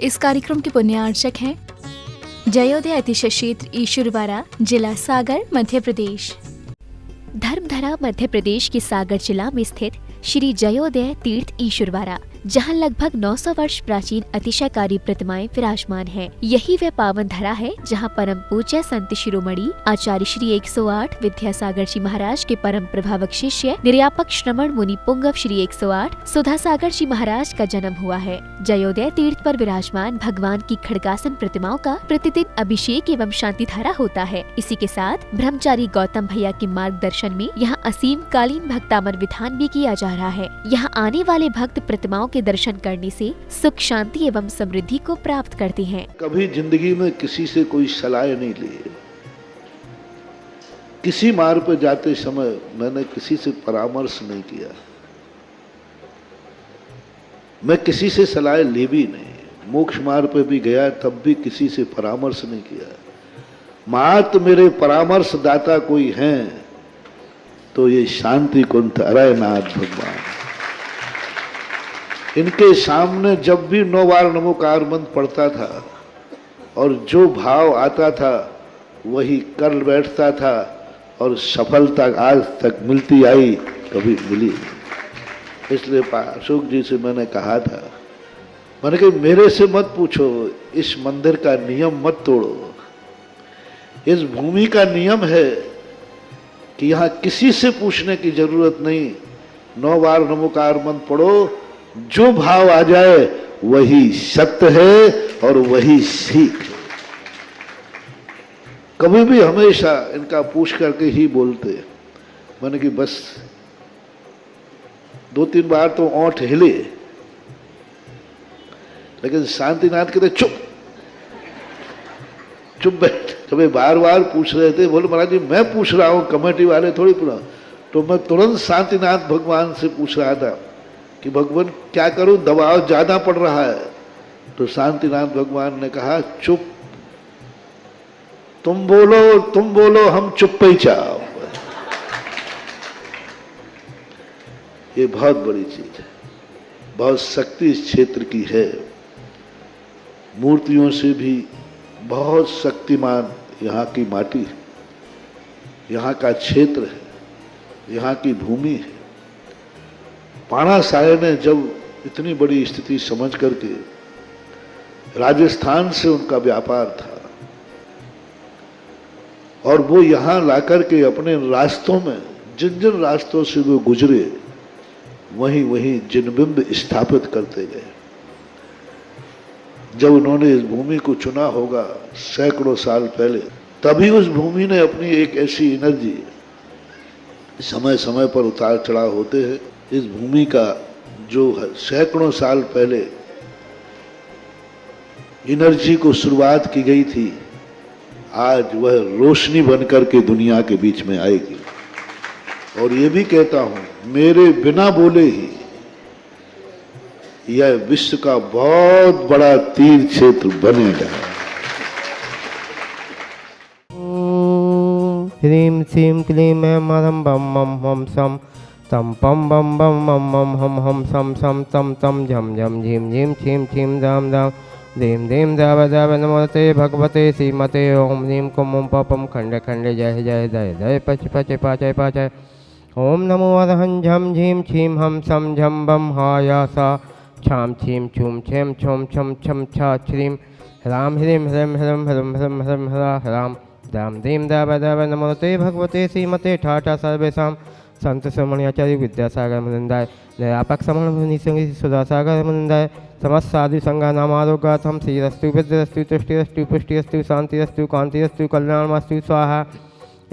इस कार्यक्रम के पुण्यार्चक हैं जयोदय अतिशय क्षेत्र ईश्वरवाड़ा, जिला सागर, मध्य प्रदेश। धर्मधरा मध्य प्रदेश के सागर जिला में स्थित श्री जयोदय तीर्थ ईश्वरवाड़ा, जहां लगभग 900 वर्ष प्राचीन अतिशयकारी प्रतिमाएं विराजमान हैं। यही वह पावन धरा है जहां परम पूज्य संत शिरोमणि आचार्य श्री 108 विद्यासागर जी महाराज के परम प्रभावक शिष्य निर्यापक श्रमण मुनि पुंगव श्री 108 सुधा सागर जी महाराज का जन्म हुआ है। जयोदय तीर्थ पर विराजमान भगवान की खड़गासन प्रतिमाओं का प्रतिदिन अभिषेक एवं शांति धारा होता है। इसी के साथ ब्रह्मचारी गौतम भैया के मार्गदर्शन में यहाँ असीम कालीन भक्तामर विधान भी किया जा रहा है। यहाँ आने वाले भक्त प्रतिमाओं के दर्शन करने से सुख, शांति एवं समृद्धि को प्राप्त करते हैं। कभी जिंदगी में किसी से कोई सलाह नहीं ली। किसी मार्ग पर जाते समय मैंने किसी से परामर्श नहीं किया। मैं किसी से सलाह ली भी नहीं। मोक्ष मार्ग पर भी गया तब भी किसी से परामर्श नहीं किया। मात्र मेरे परामर्श दाता कोई हैं तो ये शांति कुंठ अरयनाथ भगवान। इनके सामने जब भी 9 बार नमोकार मंत्र पढ़ता था और जो भाव आता था वही कर बैठता था और सफलता आज तक मिलती आई, कभी मिली नहीं। इसलिए अशोक जी से मैंने कहा था, मैंने कहा मेरे से मत पूछो, इस मंदिर का नियम मत तोड़ो। इस भूमि का नियम है कि यहाँ किसी से पूछने की जरूरत नहीं। 9 बार नमोकार मंत्र पढ़ो, जो भाव आ जाए वही सत्य है और वही सीख है। कभी भी हमेशा इनका पूछ करके ही बोलते। मैंने कि बस 2-3 बार तो ओंठ हिले, लेकिन शांतिनाथ कहते चुप चुप बैठ। कभी बार बार पूछ रहे थे, बोले महाराज जी मैं पूछ रहा हूं, कमेटी वाले थोड़ी पूछा। तो मैं तुरंत शांतिनाथ भगवान से पूछ रहा था कि भगवान क्या करूं, दबाव ज्यादा पड़ रहा है। तो शांतिनाथ भगवान ने कहा चुप, तुम बोलो हम चुप ही चाहो। ये बहुत बड़ी चीज है, बहुत शक्ति इस क्षेत्र की है। मूर्तियों से भी बहुत शक्तिमान यहाँ की माटी है, यहाँ का क्षेत्र है, यहाँ की भूमि है। पाणा साहे ने जब इतनी बड़ी स्थिति समझ करके, राजस्थान से उनका व्यापार था और वो यहाँ लाकर के अपने रास्तों में जिन जिन रास्तों से वो गुजरे वहीं वहीं जिनबिंब स्थापित करते गए। जब उन्होंने इस भूमि को चुना होगा सैकड़ों साल पहले, तभी उस भूमि ने अपनी एक ऐसी एनर्जी, समय समय पर उतार चढ़ाव होते हैं, इस भूमि का जो है सैकड़ों साल पहले एनर्जी को शुरुआत की गई थी, आज वह रोशनी बनकर के दुनिया के बीच में आएगी। और ये भी कहता हूं, मेरे बिना बोले ही यह विश्व का बहुत बड़ा तीर्थ क्षेत्र बनेगा। ह्रीं श्रीं क्लीं ऐं मरं बम मम हम सम तम पम बम बम मम मम हम सम सम तम तम झम झम झीम झीम छीम छीम धाम धाम धीम धीम धाव धाव नमोते भगवते श्रीमते ओम ह्रीं कुम ओम पपम खंडे खंडे जय जय जय जय पच पच पाचय पाचय ओम नमो अरहं झम झीम छीम हम सम झम बम हायासा छाम छीम छूम छेम छोम छम छम छा श्रीं ह्राम ह्रीं ह्रम ह्रम ह्रम ह्रम ह्रम ह्रा ह्राम दाम दीम दाव दाव नमोते भगवते श्रीमते ठाठा सर्वेशाम संत श्रमण आचार्य विद्यासागर मुनिंदाय निर्यापक श्रमण मुनि सुधासागर मुनिंदाय समस्त साधु संघा नाम आरोग्यार्थम श्रीरस्तु विद्यस्तु तुष्टिरस्तु पुष्टिरस्तु शांतिरस्तु कांतिरस्तु कल्याणमस्तु स्वाहा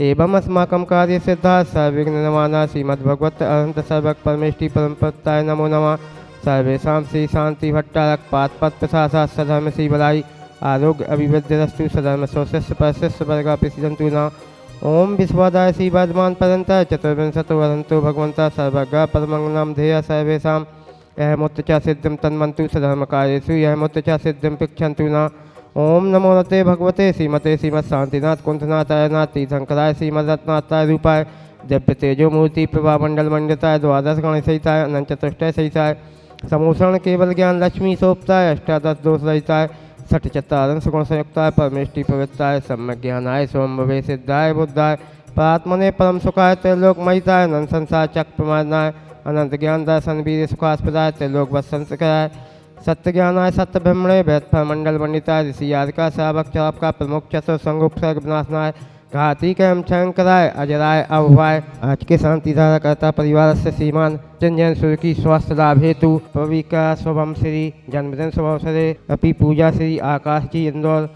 एवं अस्माकं कार्य सिद्धा सर्विघ्न नमाना श्रीमद्भगवत अनंत सर्वक परमेष्टि परमपत्ताय नमो नमः। सर्वेषां श्री शांति भट्टारक पातपत प्रशासा सधर्म श्री बलाई आरोग्य अभिवृद्धिरस्तु सधर्म स्वशिष्य परशिष्य वर्गा प्रसिद्धंतु न। ओम विश्वादाय श्री वर्धमान पर्यंत चतुर्विंशतो वदंतो भगवंता सर्वज्ञ परमंगलम ध्येय सर्वेषां यह मुत्त च सिद्धिं तन्वन्तु सधर्म कार्येषु यह मुत्त च सिद्धिं पृच्छन्तु न। ओम नमो नते भगवते श्रीमते श्रीमद शांतिनाथ कुंठनाथाय नाथ तीर्थंकराय श्रीमद्रत्नाथाय रूपाय दिव्य तेजो मूर्ति प्रभा मंडल मंडिताय द्वादश गण सहिताय अनंत चतुष्टय सहिताय समूषण केवल ज्ञान लक्ष्मी शोभताय, अष्टादश दोष रहिताय, सठ चत्वारंश गुण संयुक्ताय, परमेष्टि पवित्राय, सम्यक ज्ञानाय, स्वयंभवे सिद्धाय बुद्धाय, परात्मने परम सुखाय, त्रैलोक महिताय, अनंत संसार चक्र प्रमादनाय, अनंत ज्ञान दर्शन वीर सुखास्पदाय, त्रैलोक वत्संस कराय, सत्य ज्ञानाय, सत्य ब्रह्मणे, वेदफल मंडल पंडिताय, ऋषि आदि का श्रावक चरप का प्रमुख चतुर संगुप सर्ग विनाशनाय, घाती के हम शंकराय, अजराय अभवाय। आज के शांति धारा करता परिवार से श्रीमान चंजन सूर्य की स्वास्थ्य लाभ हेतु पविका शुभम श्री जन्मदिन शुभ अवसरे अपी पूजा श्री आकाश जी इंदौर,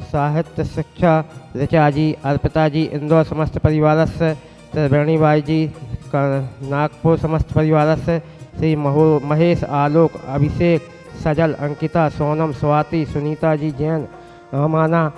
साहित्य शिक्षा ऋचा जी, अर्पिता जी इंदौर समस्त परिवार से, त्रिवेणी बाई जी नागपुर समस्त परिवार से, श्री महेश आलोक अभिषेक सजल अंकिता सोनम स्वाति सुनीता जी जैन अमाना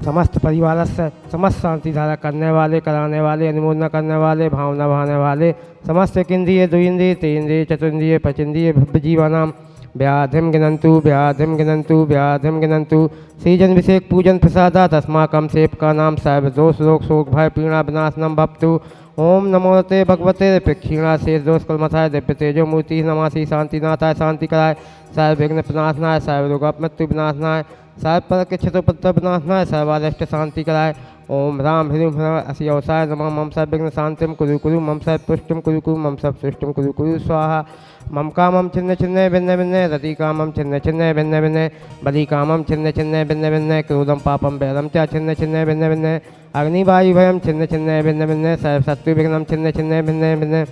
समस्त परिवार से, समस्त शांति धारा करने वाले, कराने वाले, अनुमोदना करने वाले, भावना बहाने वाले, समस्त इंद्रिय द्विंद्रिय तेन्द्रिय चतुर्न्द्रिय पचेन्द्रिय भव्य जीवानाम व्याधिम गिनंतु व्याधिम गिनंतु व्याधिम गिनंतु। श्रीजन विषेक पूजन प्रसादात अस्माकं सेप का नाम सर्व दोष रोग शोक भय पीड़ा विनाशनम भवतु। ओम नमोते भगवते प्रक्षीणा शेष दोष कलमथाय दिव्य तेजो मूर्ति नमासि शांतिनाथाय शांति कराय, सर्व विघ्न विनाशनाय, सर्व रोग मृत्यु विनाशनाय, सर्व पर के क्षतोपत्र विनाशनाय, सर्वादष्ट शांति कराय। ओम राम ह्रीं असियोसाय नमः। मम सब विघ्न शांतिम कुरु कुरु, मम सब पुष्टिम कुरु कुरु, मम सब सृष्टिम कुरु कुरु स्वाहा। मम कामम छिन्न छिन्न भिन्न भिन्न, रति कामम छिन्न छिन्न भिन्न भिन्न, बलि कामम छिन्न छिन्न भिन्न भिन्न, क्रोधम पापम वैरम च छिन्न छिन्न भिन्न भिन्न, अग्निवायु भयम छिन्न छिन्न भिन्न भिन्न, सर्व शत्रु विघ्नम छिन्न छिन्न भिन्न भिन्न,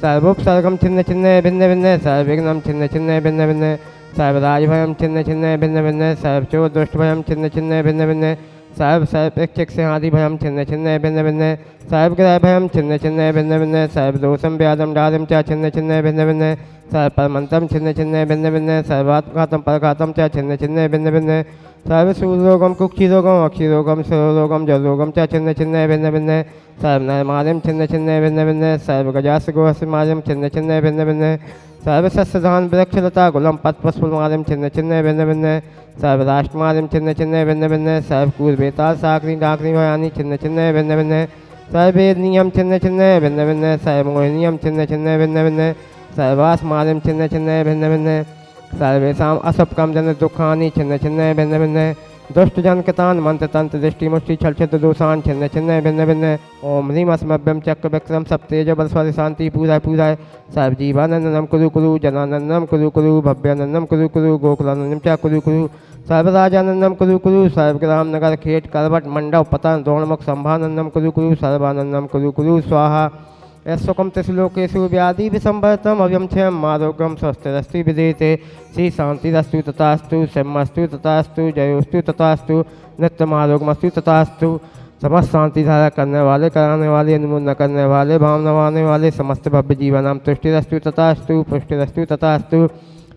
सर्वोपसर्गम छिन्न छिन्न भिन्न भिन्न, सर्व विघ्नम छिन्न छिन्न भिन्न भिन्न, सर्वराज भयम छिन्न छिन्न भिन्न भिन्न, सर्व चोर दुष्ट भयम छिन्न छिन्न भिन्न भिन्न, सर्व सर्पेक्षक सिंहादि भयम छिन्न छिन्न भिन्न भिन्न, सर्व ग्रह भयम छिन्न छिन्न भिन्न भिन्न, सर्व दोषम व्याधम डादम च छिन्न छिन्न भिन्न भिन्न, सर्व परमंतम छिन्न छिन्न भिन्न भिन्न, सर्वात्मघातम परघातम च छिन्न छिन्न भिन्न भिन्न, सर्व सूर्यरोगम कुक्षिरोगम अक्षिरोगम शिरोरोगम जलरोगम च छिन्न छिन्न भिन्न भिन्न, सर्व नरमार्यम छिन्न छिन्न भिन्न भिन्न, सर्व गजास गोहस्मार्यम छिन्न छिन्न भिन्न भिन्न, सर्व सस्यधान वृक्षलता गुलम पत्पुष्पमार्यम छिन्न छिन्न भिन्न भिन्न, सर्व राष्ट्रमार्यम छिन्न छिन्न भिन्न भिन्न, सर्व कूर बेताल साकरी डाकरी भयानी छिन्न छिन्न भिन्न भिन्न, सर्व वेद नियम छिन्न छिन्न भिन्न भिन्न, सर्व मोहिनियम छिन्न छिन्न भिन्न भिन्न, सर्वास मार्यम छिन्न छिन्न भिन्न भिन्न, सर्वेषाम असपकम जन दुखानि छिन्न छिन्न भिन्न भिन्न, दुष्ट जन कृतान मंत्र तंत्र दृष्टि मुष्टि छल छिद्र दोषान छिन्न छिन्न भिन्न भिन्न। ओम ह्रीं अस्मभ्यम चक्र विक्रम सप्तेज बल स्वर शांति पूजाय पूजाय, सर्व जीवानंदनम कुरु कुरु, जनानंदनम कुरु कुरु, भव्यानंदम कुरु कुरु, गोकुलानंदम च कुरु कुरु, सर्वराजानंदम कुरु कुरु, सर्वग्राम नगर खेट करवट मंडप पतन द्रोणमुख संभानंदम कुरु कुरु, सर्वानंदम कुरु कुरु स्वाहा। यशोकम त्रिश्लोकेशु व्याधि विसंवर्तम अव्यम क्षयम आरोग्यम स्वस्थरस्तु विदेते, श्री शांतिरस्तु तथास्तु, शमस्तु तथास्तु, जयोस्तु तथास्तु, नित्यमारोग्यमस्तु तथास्तु। समस्त शांति धारा करने वाले, कराने वाले, अनुमोदन करने वाले, भावना वाने वाले, समस्त भव्य जीवनाम तुष्टिरस्तु तथास्तु, पुष्टिरस्तु तथास्तु,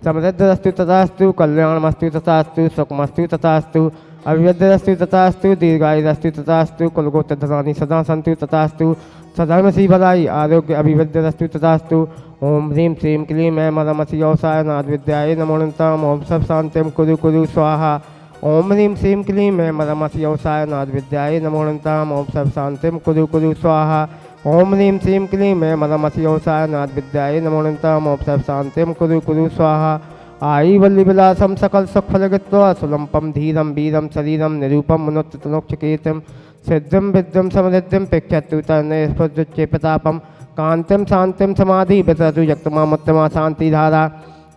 समृद्धिरस्तु तथास्तु, कल्याणमस्तु तथास्तु, सुखमस्तु तथास्तु, अभिवृद्धिरस्तु तथास्तु, दीर्घायुरस्तु तथास्तु, कुलगोत्र धनानि सदा सन्तु तथास्तु, सधर्म सी भलाई आरोग्य अभिवृद्धिरस्तु तथास्तु। ओम ह्रीं श्रीं क्लीं ऐं मदमसि योसाय नाद विद्याय नमो नमः। ओम सब शांतिम कुरु कुरु स्वाहा। ओम ह्रीं श्रीं क्लीं ऐं मदमसि योसाय नाद विद्याय नमो नमः। ओम सब शांतिम कुरु कुरु स्वाहा। ओम ह्रीं श्रीं क्लीं ऐं मदमसि योसाय नाद विद्याय नमो नमः। ओम सब शांतिम कुरु कुरु स्वाहा। आई वल्ली विलासम सकल सुख फलगित्वा सुलंपम धीरम वीरम शरीरम निरूपम मुनोत्तनोक्षकेतम सिद्धम विद्यम समृद्धिम पिक्षतु तन्ने स्फुज्जुच्चे प्रतापम कांतिम शांतिम समाधि वितरतु यक्तमामुत्तमा शांति धारा।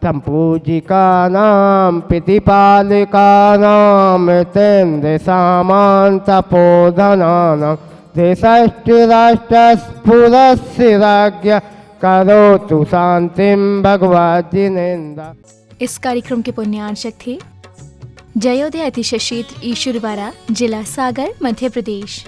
संपूजिकानां प्रतिपालिकानां तेन्द्र सामान तपोधनानां देशराष्ट्रस्फुरस्य राज्ञ करोतु शांतिम भगवद्जिनेन्द्र। इस कार्यक्रम के पुण्यार्चक थे जयोदय अतिशय क्षेत्र ईश्वरवाड़ा, जिला सागर, मध्य प्रदेश।